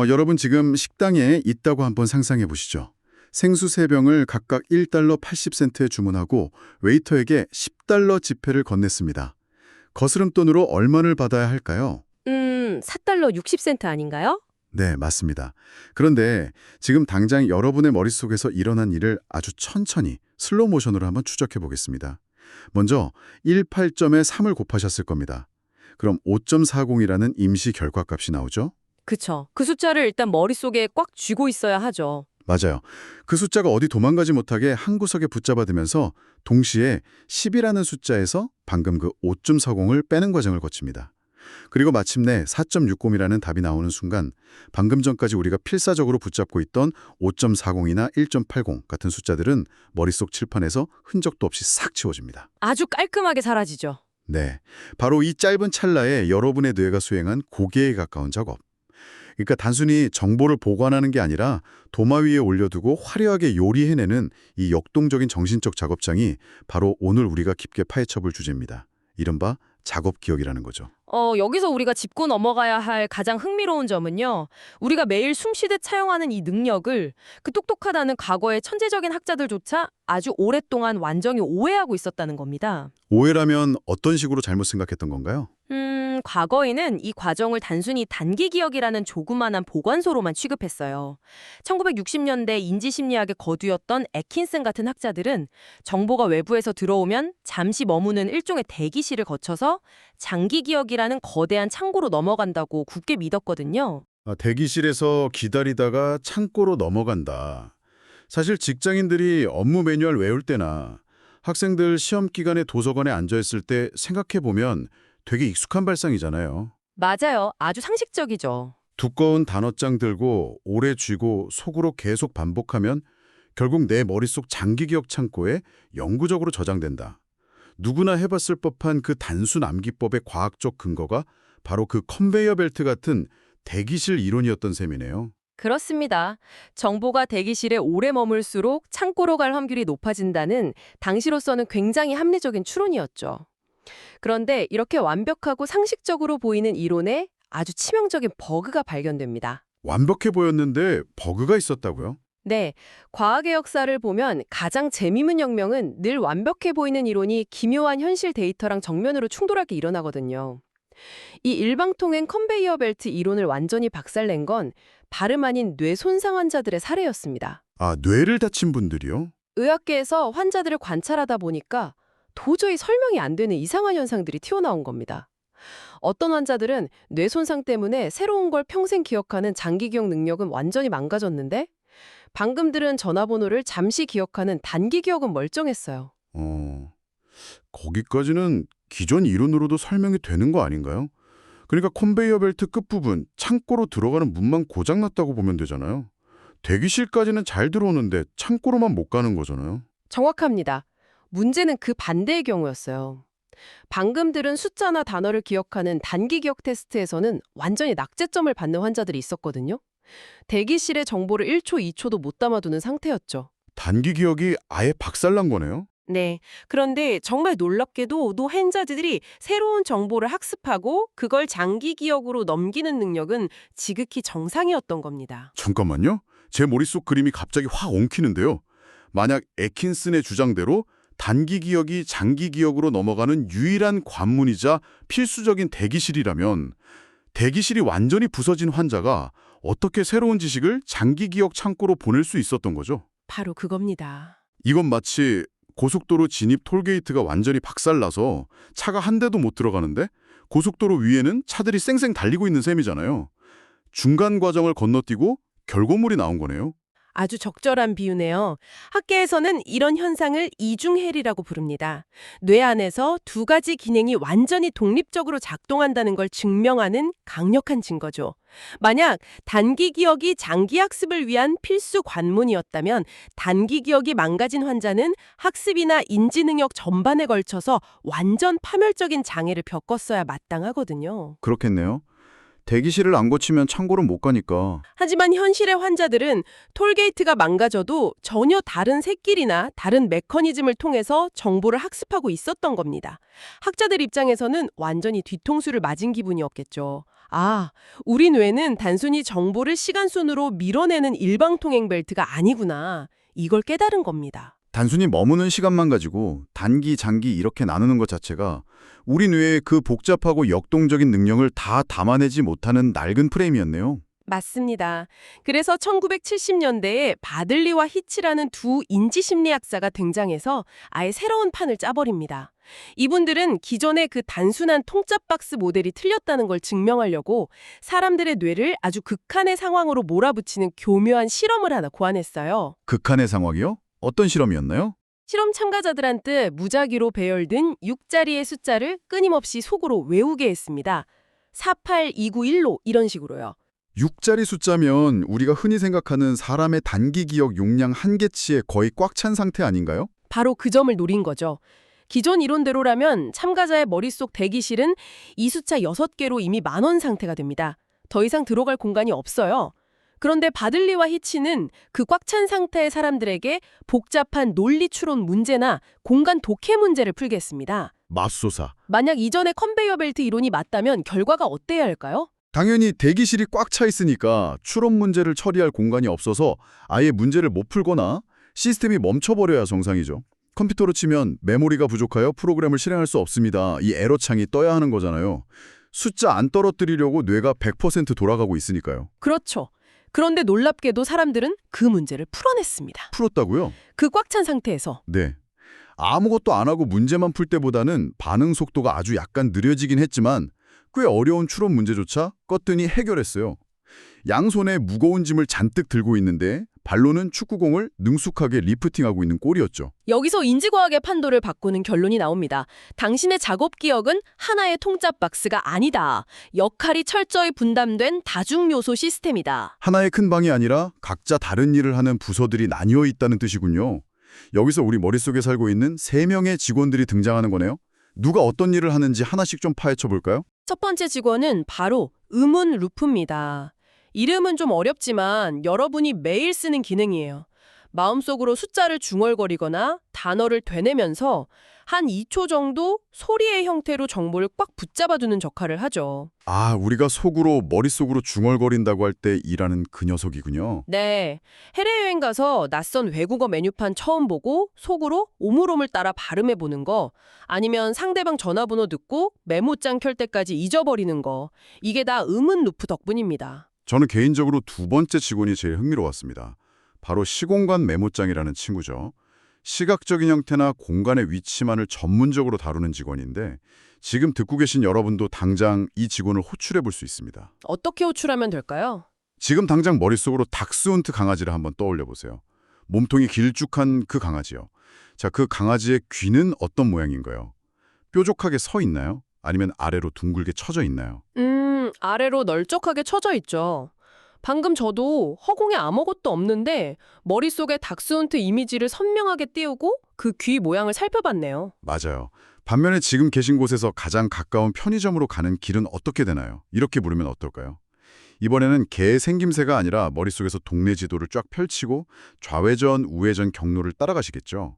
여러분 지금 식당에 있다고 한번 상상해 보시죠. 생수 3병을 각각 1달러 80센트에 주문하고 웨이터에게 10달러 지폐를 건넸습니다. 거스름돈으로 얼마를 받아야 할까요? 4달러 60센트 아닌가요? 네, 맞습니다. 그런데 지금 당장 여러분의 머릿속에서 일어난 일을 아주 천천히 슬로우 모션으로 한번 추적해 보겠습니다. 먼저 18점에 3을 곱하셨을 겁니다. 그럼 5.40이라는 임시 결과값이 나오죠? 그쵸. 그 숫자를 일단 머릿속에 꽉 쥐고 있어야 하죠. 맞아요. 그 숫자가 어디 도망가지 못하게 한 구석에 붙잡아두면서 동시에 10이라는 숫자에서 방금 그 5.40을 빼는 과정을 거칩니다. 그리고 마침내 4.60이라는 답이 나오는 순간 방금 전까지 우리가 필사적으로 붙잡고 있던 5.40이나 1.80 같은 숫자들은 머릿속 칠판에서 흔적도 없이 싹 지워집니다. 아주 깔끔하게 사라지죠. 네, 바로 이 짧은 찰나에 여러분의 뇌가 수행한 고개에 가까운 작업. 그러니까 단순히 정보를 보관하는 게 아니라 도마 위에 올려두고 화려하게 요리해내는 이 역동적인 정신적 작업장이 바로 오늘 우리가 깊게 파헤쳐볼 주제입니다. 이른바 작업 기억이라는 거죠. 여기서 우리가 짚고 넘어가야 할 가장 흥미로운 점은요. 우리가 매일 숨쉬듯 차용하는 이 능력을 그 똑똑하다는 과거의 천재적인 학자들조차 아주 오랫동안 완전히 오해하고 있었다는 겁니다. 오해라면 어떤 식으로 잘못 생각했던 건가요? 과거에는 이 과정을 단순히 단기 기억이라는 조그만한 보관소로만 취급했어요. 1960년대 인지심리학의 거두였던 애킨슨 같은 학자들은 정보가 외부에서 들어오면 잠시 머무는 일종의 대기실을 거쳐서 장기 기억이라는 거대한 창고로 넘어간다고 굳게 믿었거든요. 대기실에서 기다리다가 창고로 넘어간다. 사실 직장인들이 업무 매뉴얼 외울 때나 학생들 시험 기간에 도서관에 앉아있을 때 생각해보면 되게 익숙한 발상이잖아요. 맞아요. 아주 상식적이죠. 두꺼운 단어장 들고 오래 쥐고 속으로 계속 반복하면 결국 내 머릿속 장기기억 창고에 영구적으로 저장된다. 누구나 해봤을 법한 그 단순 암기법의 과학적 근거가 바로 그 컨베이어 벨트 같은 대기실 이론이었던 셈이네요. 그렇습니다. 정보가 대기실에 오래 머물수록 창고로 갈 확률이 높아진다는 당시로서는 굉장히 합리적인 추론이었죠. 그런데 이렇게 완벽하고 상식적으로 보이는 이론에 아주 치명적인 버그가 발견됩니다. 완벽해 보였는데 버그가 있었다고요? 네, 과학의 역사를 보면 가장 재미있는 혁명은 늘 완벽해 보이는 이론이 기묘한 현실 데이터랑 정면으로 충돌하게 일어나거든요. 이 일방통행 컨베이어 벨트 이론을 완전히 박살낸 건 다름 아닌 뇌 손상 환자들의 사례였습니다. 아, 뇌를 다친 분들이요? 의학계에서 환자들을 관찰하다 보니까 도저히 설명이 안 되는 이상한 현상들이 튀어나온 겁니다. 어떤 환자들은 뇌 손상 때문에 새로운 걸 평생 기억하는 장기 기억 능력은 완전히 망가졌는데 방금 들은 전화번호를 잠시 기억하는 단기 기억은 멀쩡했어요. 거기까지는 기존 이론으로도 설명이 되는 거 아닌가요? 그러니까 컨베이어 벨트 끝부분, 창고로 들어가는 문만 고장났다고 보면 되잖아요. 대기실까지는 잘 들어오는데 창고로만 못 가는 거잖아요. 정확합니다. 문제는 그 반대의 경우였어요. 방금 들은 숫자나 단어를 기억하는 단기 기억 테스트에서는 완전히 낙제점을 받는 환자들이 있었거든요. 대기실의 정보를 1초, 2초도 못 담아두는 상태였죠. 단기 기억이 아예 박살난 거네요. 네. 그런데 정말 놀랍게도 노환자들이 새로운 정보를 학습하고 그걸 장기 기억으로 넘기는 능력은 지극히 정상이었던 겁니다. 잠깐만요. 제 머릿속 그림이 갑자기 확 엉키는데요. 만약 애킨슨의 주장대로 단기 기억이 장기 기억으로 넘어가는 유일한 관문이자 필수적인 대기실이라면 대기실이 완전히 부서진 환자가 어떻게 새로운 지식을 장기 기억 창고로 보낼 수 있었던 거죠? 바로 그겁니다. 이건 마치 고속도로 진입 톨게이트가 완전히 박살나서 차가 한 대도 못 들어가는데 고속도로 위에는 차들이 쌩쌩 달리고 있는 셈이잖아요. 중간 과정을 건너뛰고 결과물이 나온 거네요. 아주 적절한 비유네요. 학계에서는 이런 현상을 이중헬이라고 부릅니다. 뇌 안에서 두 가지 기능이 완전히 독립적으로 작동한다는 걸 증명하는 강력한 증거죠. 만약 단기 기억이 장기 학습을 위한 필수 관문이었다면 단기 기억이 망가진 환자는 학습이나 인지 능력 전반에 걸쳐서 완전 파멸적인 장애를 겪었어야 마땅하거든요. 그렇겠네요. 대기실을 안 고치면 창고로 못 가니까. 하지만 현실의 환자들은 톨게이트가 망가져도 전혀 다른 샛길이나 다른 메커니즘을 통해서 정보를 학습하고 있었던 겁니다. 학자들 입장에서는 완전히 뒤통수를 맞은 기분이었겠죠. 아, 우리 뇌는 단순히 정보를 시간순으로 밀어내는 일방통행 벨트가 아니구나. 이걸 깨달은 겁니다. 단순히 머무는 시간만 가지고 단기, 장기 이렇게 나누는 것 자체가 우리 뇌의 그 복잡하고 역동적인 능력을 다 담아내지 못하는 낡은 프레임이었네요. 맞습니다. 그래서 1970년대에 바들리와 히치라는 두 인지심리학자가 등장해서 아예 새로운 판을 짜버립니다. 이분들은 기존의 그 단순한 통짜박스 모델이 틀렸다는 걸 증명하려고 사람들의 뇌를 아주 극한의 상황으로 몰아붙이는 교묘한 실험을 하나 고안했어요. 극한의 상황이요? 어떤 실험이었나요? 실험 참가자들한테 무작위로 배열된 6자리의 숫자를 끊임없이 속으로 외우게 했습니다. 48291로 이런 식으로요. 6자리 숫자면 우리가 흔히 생각하는 사람의 단기 기억 용량 한계치에 거의 꽉 찬 상태 아닌가요? 바로 그 점을 노린 거죠. 기존 이론대로라면 참가자의 머릿속 대기실은 이 숫자 6개로 이미 만원 상태가 됩니다. 더 이상 들어갈 공간이 없어요. 그런데 바들리와 히치는 그 꽉 찬 상태의 사람들에게 복잡한 논리 추론 문제나 공간 독해 문제를 풀게 했습니다. 맙소사. 만약 이전의 컨베이어 벨트 이론이 맞다면 결과가 어때야 할까요? 당연히 대기실이 꽉 차 있으니까 추론 문제를 처리할 공간이 없어서 아예 문제를 못 풀거나 시스템이 멈춰버려야 정상이죠. 컴퓨터로 치면 메모리가 부족하여 프로그램을 실행할 수 없습니다. 이 에러창이 떠야 하는 거잖아요. 숫자 안 떨어뜨리려고 뇌가 100% 돌아가고 있으니까요. 그렇죠. 그런데 놀랍게도 사람들은 그 문제를 풀어냈습니다. 풀었다고요? 그 꽉 찬 상태에서. 네. 아무것도 안 하고 문제만 풀 때보다는 반응 속도가 아주 약간 느려지긴 했지만 꽤 어려운 추론 문제조차 껐더니 해결했어요. 양손에 무거운 짐을 잔뜩 들고 있는데 발로는 축구공을 능숙하게 리프팅하고 있는 꼴이었죠. 여기서 인지과학의 판도를 바꾸는 결론이 나옵니다. 당신의 작업 기억은 하나의 통짜 박스가 아니다. 역할이 철저히 분담된 다중요소 시스템이다. 하나의 큰 방이 아니라 각자 다른 일을 하는 부서들이 나뉘어 있다는 뜻이군요. 여기서 우리 머릿속에 살고 있는 3명의 직원들이 등장하는 거네요. 누가 어떤 일을 하는지 하나씩 좀 파헤쳐 볼까요? 첫 번째 직원은 바로 음운 루프입니다. 이름은 좀 어렵지만 여러분이 매일 쓰는 기능이에요. 마음속으로 숫자를 중얼거리거나 단어를 되뇌면서 한 2초 정도 소리의 형태로 정보를 꽉 붙잡아두는 역할을 하죠. 아, 우리가 속으로 머릿속으로 중얼거린다고 할 때 일하는 그 녀석이군요. 네, 해외여행 가서 낯선 외국어 메뉴판 처음 보고 속으로 오물오물 따라 발음해보는 거, 아니면 상대방 전화번호 듣고 메모장 켤 때까지 잊어버리는 거, 이게 다 음운 루프 덕분입니다. 저는 개인적으로 두 번째 직원이 제일 흥미로웠습니다. 바로 시공간 메모장이라는 친구죠. 시각적인 형태나 공간의 위치만을 전문적으로 다루는 직원인데 지금 듣고 계신 여러분도 당장 이 직원을 호출해 볼 수 있습니다. 어떻게 호출하면 될까요? 지금 당장 머릿속으로 닥스훈트 강아지를 한번 떠올려 보세요. 몸통이 길쭉한 그 강아지요. 자, 그 강아지의 귀는 어떤 모양인가요? 뾰족하게 서 있나요? 아니면 아래로 둥글게 처져 있나요? 아래로 널쩍하게 쳐져 있죠. 방금 저도 허공에 아무것도 없는데 머릿속에 닥스훈트 이미지를 선명하게 띄우고 그 귀 모양을 살펴봤네요. 맞아요. 반면에 지금 계신 곳에서 가장 가까운 편의점으로 가는 길은 어떻게 되나요? 이렇게 물으면 어떨까요? 이번에는 개의 생김새가 아니라 머릿속에서 동네 지도를 쫙 펼치고 좌회전, 우회전 경로를 따라가시겠죠.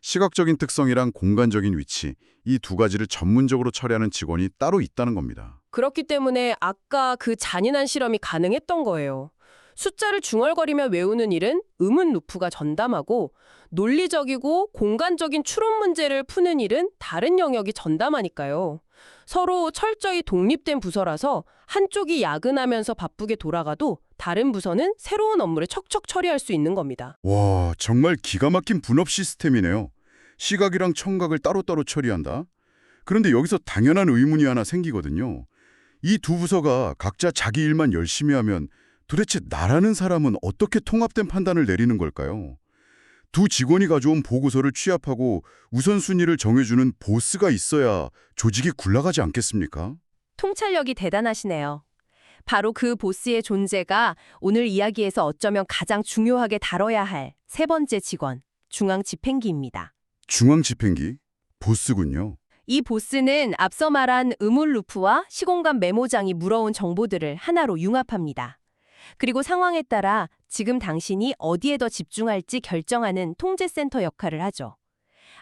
시각적인 특성이랑 공간적인 위치, 이 두 가지를 전문적으로 처리하는 직원이 따로 있다는 겁니다. 그렇기 때문에 아까 그 잔인한 실험이 가능했던 거예요. 숫자를 중얼거리며 외우는 일은 음운 루프가 전담하고 논리적이고 공간적인 추론 문제를 푸는 일은 다른 영역이 전담하니까요. 서로 철저히 독립된 부서라서 한쪽이 야근하면서 바쁘게 돌아가도 다른 부서는 새로운 업무를 척척 처리할 수 있는 겁니다. 와, 정말 기가 막힌 분업 시스템이네요. 시각이랑 청각을 따로따로 처리한다. 그런데 여기서 당연한 의문이 하나 생기거든요. 이 두 부서가 각자 자기 일만 열심히 하면 도대체 나라는 사람은 어떻게 통합된 판단을 내리는 걸까요? 두 직원이 가져온 보고서를 취합하고 우선순위를 정해주는 보스가 있어야 조직이 굴러가지 않겠습니까? 통찰력이 대단하시네요. 바로 그 보스의 존재가 오늘 이야기에서 어쩌면 가장 중요하게 다뤄야 할 세 번째 직원, 중앙집행기입니다. 중앙집행기? 보스군요. 이 보스는 앞서 말한 음울 루프와 시공간 메모장이 물어온 정보들을 하나로 융합합니다. 그리고 상황에 따라 지금 당신이 어디에 더 집중할지 결정하는 통제센터 역할을 하죠.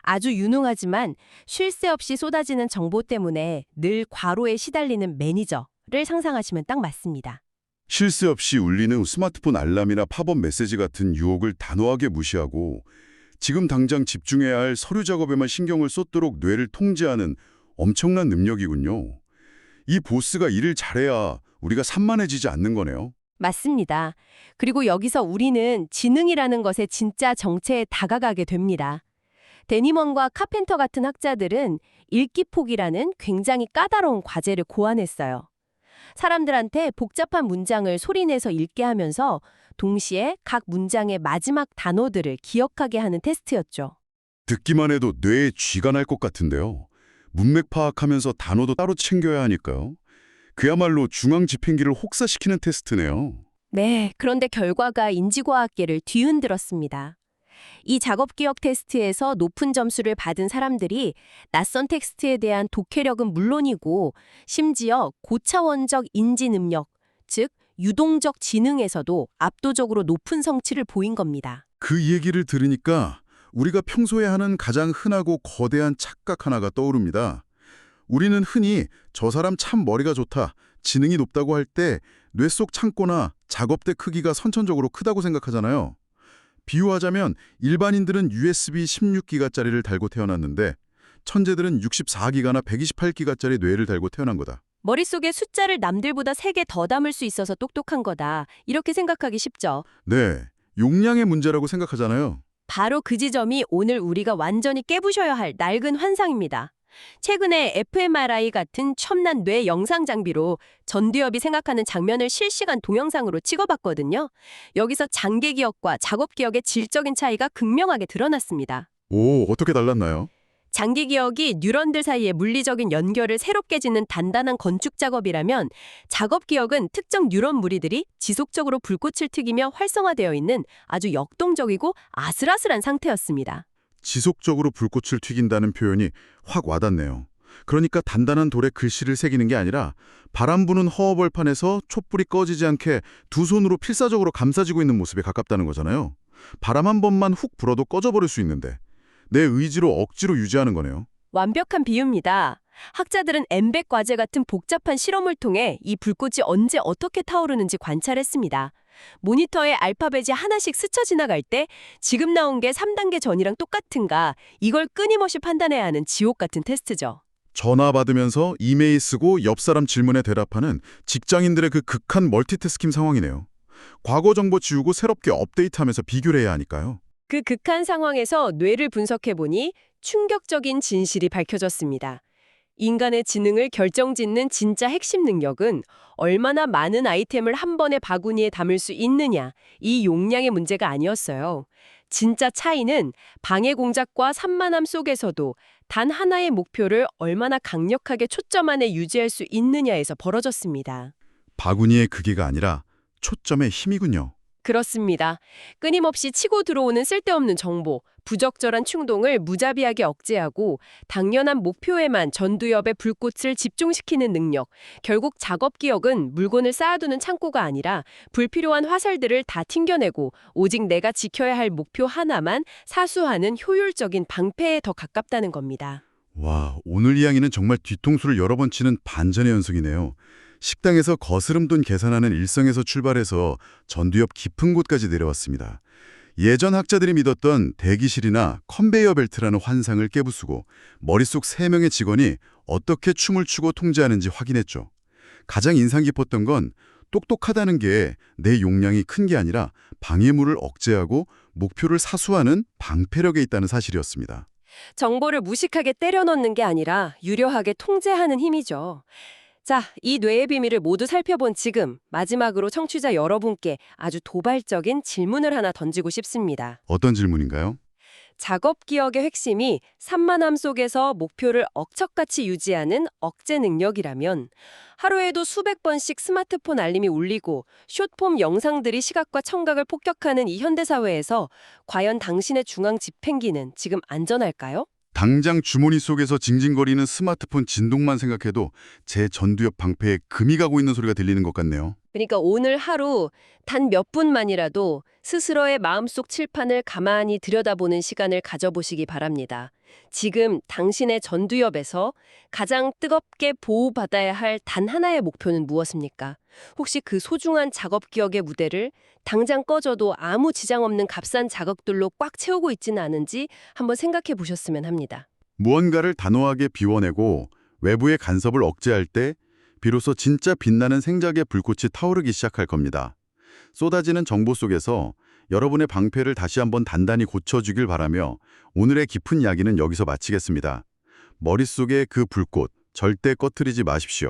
아주 유능하지만 쉴 새 없이 쏟아지는 정보 때문에 늘 과로에 시달리는 매니저, 를 상상하시면 딱 맞습니다. 쉴 새 없이 울리는 스마트폰 알람이나 팝업 메시지 같은 유혹을 단호하게 무시하고 지금 당장 집중해야 할 서류 작업에만 신경을 쏟도록 뇌를 통제하는 엄청난 능력이군요. 이 보스가 일을 잘해야 우리가 산만해지지 않는 거네요. 맞습니다. 그리고 여기서 우리는 지능이라는 것의 진짜 정체에 다가가게 됩니다. 데니먼과 카펜터 같은 학자들은 읽기 폭이라는 굉장히 까다로운 과제를 고안했어요. 사람들한테 복잡한 문장을 소리내서 읽게 하면서 동시에 각 문장의 마지막 단어들을 기억하게 하는 테스트였죠. 듣기만 해도 뇌에 쥐가 날 것 같은데요. 문맥 파악하면서 단어도 따로 챙겨야 하니까요. 그야말로 중앙 집행기를 혹사시키는 테스트네요. 네, 그런데 결과가 인지과학계를 뒤흔들었습니다. 이 작업 기억 테스트에서 높은 점수를 받은 사람들이 낯선 텍스트에 대한 독해력은 물론이고 심지어 고차원적 인지 능력, 즉 유동적 지능에서도 압도적으로 높은 성취를 보인 겁니다. 그 얘기를 들으니까 우리가 평소에 하는 가장 흔하고 거대한 착각 하나가 떠오릅니다. 우리는 흔히 저 사람 참 머리가 좋다, 지능이 높다고 할 때 뇌 속 창고나 작업대 크기가 선천적으로 크다고 생각하잖아요. 비유하자면 일반인들은 USB 16기가짜리를 달고 태어났는데 천재들은 64기가나 128기가짜리 뇌를 달고 태어난 거다. 머릿속에 숫자를 남들보다 3개 더 담을 수 있어서 똑똑한 거다. 이렇게 생각하기 쉽죠. 네, 용량의 문제라고 생각하잖아요. 바로 그 지점이 오늘 우리가 완전히 깨부셔야 할 낡은 환상입니다. 최근에 fMRI 같은 첨단 뇌 영상 장비로 전두엽이 생각하는 장면을 실시간 동영상으로 찍어봤거든요. 여기서 장기 기억과 작업 기억의 질적인 차이가 극명하게 드러났습니다. 오, 어떻게 달랐나요? 장기 기억이 뉴런들 사이의 물리적인 연결을 새롭게 짓는 단단한 건축 작업이라면 작업 기억은 특정 뉴런 무리들이 지속적으로 불꽃을 튀기며 활성화되어 있는 아주 역동적이고 아슬아슬한 상태였습니다. 지속적으로 불꽃을 튀긴다는 표현이 확 와닿네요. 그러니까 단단한 돌에 글씨를 새기는 게 아니라 바람 부는 허허벌판에서 촛불이 꺼지지 않게 두 손으로 필사적으로 감싸지고 있는 모습에 가깝다는 거잖아요. 바람 한 번만 훅 불어도 꺼져버릴 수 있는데 내 의지로 억지로 유지하는 거네요. 완벽한 비유입니다. 학자들은 엠벡 과제 같은 복잡한 실험을 통해 이 불꽃이 언제 어떻게 타오르는지 관찰했습니다. 모니터에 알파벳이 하나씩 스쳐 지나갈 때 지금 나온 게 3단계 전이랑 똑같은가 이걸 끊임없이 판단해야 하는 지옥 같은 테스트죠. 전화 받으면서 이메일 쓰고 옆 사람 질문에 대답하는 직장인들의 그 극한 멀티태스킹 상황이네요. 과거 정보 지우고 새롭게 업데이트하면서 비교를 해야 하니까요. 그 극한 상황에서 뇌를 분석해보니 충격적인 진실이 밝혀졌습니다. 인간의 지능을 결정짓는 진짜 핵심 능력은 얼마나 많은 아이템을 한 번에 바구니에 담을 수 있느냐, 이 용량의 문제가 아니었어요. 진짜 차이는 방해 공작과 산만함 속에서도 단 하나의 목표를 얼마나 강력하게 초점 안에 유지할 수 있느냐에서 벌어졌습니다. 바구니의 크기가 아니라 초점의 힘이군요. 그렇습니다. 끊임없이 치고 들어오는 쓸데없는 정보, 부적절한 충동을 무자비하게 억제하고 당연한 목표에만 전두엽의 불꽃을 집중시키는 능력. 결국 작업 기억은 물건을 쌓아두는 창고가 아니라 불필요한 화살들을 다 튕겨내고 오직 내가 지켜야 할 목표 하나만 사수하는 효율적인 방패에 더 가깝다는 겁니다. 와, 오늘 이야기는 정말 뒤통수를 여러 번 치는 반전의 연속이네요. 식당에서 거스름 돈 계산하는 일성에서 출발해서 전두엽 깊은 곳까지 내려왔습니다. 예전 학자들이 믿었던 대기실이나 컨베이어 벨트라는 환상을 깨부수고 머릿속 3명의 직원이 어떻게 춤을 추고 통제하는지 확인했죠. 가장 인상 깊었던 건 똑똑하다는 게 내 용량이 큰 게 아니라 방해물을 억제하고 목표를 사수하는 방패력에 있다는 사실이었습니다. 정보를 무식하게 때려 넣는 게 아니라 유려하게 통제하는 힘이죠. 자, 이 뇌의 비밀을 모두 살펴본 지금 마지막으로 청취자 여러분께 아주 도발적인 질문을 하나 던지고 싶습니다. 어떤 질문인가요? 작업 기억의 핵심이 산만함 속에서 목표를 억척같이 유지하는 억제 능력이라면 하루에도 수백 번씩 스마트폰 알림이 울리고 숏폼 영상들이 시각과 청각을 폭격하는 이 현대사회에서 과연 당신의 중앙 집행기는 지금 안전할까요? 당장 주머니 속에서 징징거리는 스마트폰 진동만 생각해도 제 전두엽 방패에 금이 가고 있는 소리가 들리는 것 같네요. 그러니까 오늘 하루 단 몇 분만이라도 스스로의 마음속 칠판을 가만히 들여다보는 시간을 가져보시기 바랍니다. 지금 당신의 전두엽에서 가장 뜨겁게 보호받아야 할 단 하나의 목표는 무엇입니까? 혹시 그 소중한 작업 기억의 무대를 당장 꺼져도 아무 지장 없는 값싼 자극들로 꽉 채우고 있지는 않은지 한번 생각해 보셨으면 합니다. 무언가를 단호하게 비워내고 외부의 간섭을 억제할 때 비로소 진짜 빛나는 생작의 불꽃이 타오르기 시작할 겁니다. 쏟아지는 정보 속에서 여러분의 방패를 다시 한번 단단히 고쳐주길 바라며 오늘의 깊은 이야기는 여기서 마치겠습니다. 머릿속의 그 불꽃 절대 꺼트리지 마십시오.